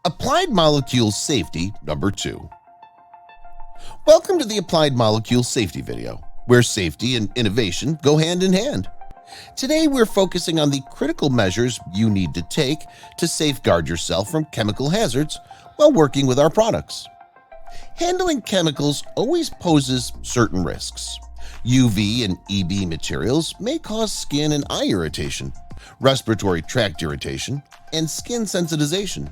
Applied Molecules Safety Number 2. Welcome to the Applied Molecules Safety video, where safety and innovation go hand in hand. Today we're focusing on the critical measures you need to take to safeguard yourself from chemical hazards while working with our products. Handling chemicals always poses certain risks. UV and EB materials may cause skin and eye irritation, respiratory tract irritation, and skin sensitization.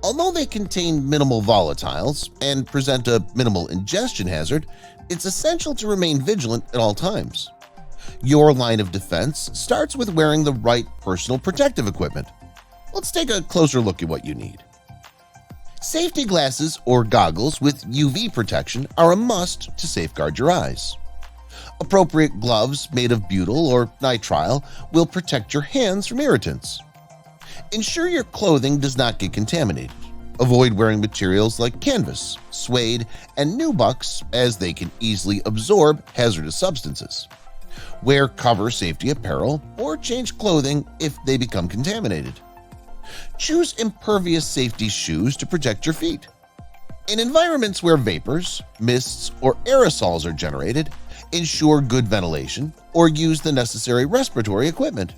Although they contain minimal volatiles and present a minimal ingestion hazard, it's essential to remain vigilant at all times. Your line of defense starts with wearing the right personal protective equipment. Let's take a closer look at what you need. Safety glasses or goggles with UV protection are a must to safeguard your eyes. Appropriate gloves made of butyl or nitrile will protect your hands from irritants. Ensure your clothing does not get contaminated. Avoid wearing materials like canvas, suede, and nubucks as they can easily absorb hazardous substances. Wear cover safety apparel or change clothing if they become contaminated. Choose impervious safety shoes to protect your feet. In environments where vapors, mists, or aerosols are generated, ensure good ventilation or use the necessary respiratory equipment.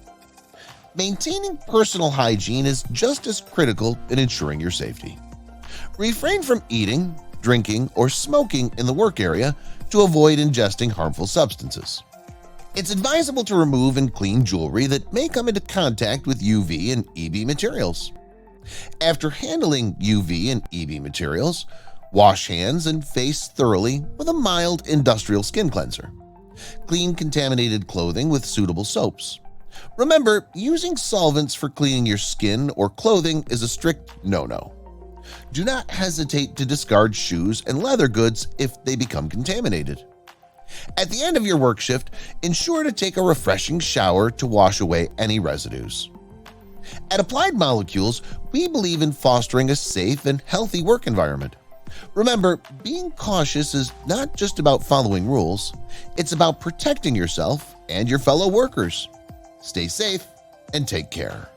Maintaining personal hygiene is just as critical in ensuring your safety. Refrain from eating, drinking, or smoking in the work area to avoid ingesting harmful substances. It's advisable to remove and clean jewelry that may come into contact with UV and EB materials. After handling UV and EB materials, wash hands and face thoroughly with a mild industrial skin cleanser. Clean contaminated clothing with suitable soaps. Remember, using solvents for cleaning your skin or clothing is a strict no-no. Do not hesitate to discard shoes and leather goods if they become contaminated. At the end of your work shift, ensure to take a refreshing shower to wash away any residues. At Applied Molecules, we believe in fostering a safe and healthy work environment. Remember, being cautious is not just about following rules, it's about protecting yourself and your fellow workers. Stay safe and take care.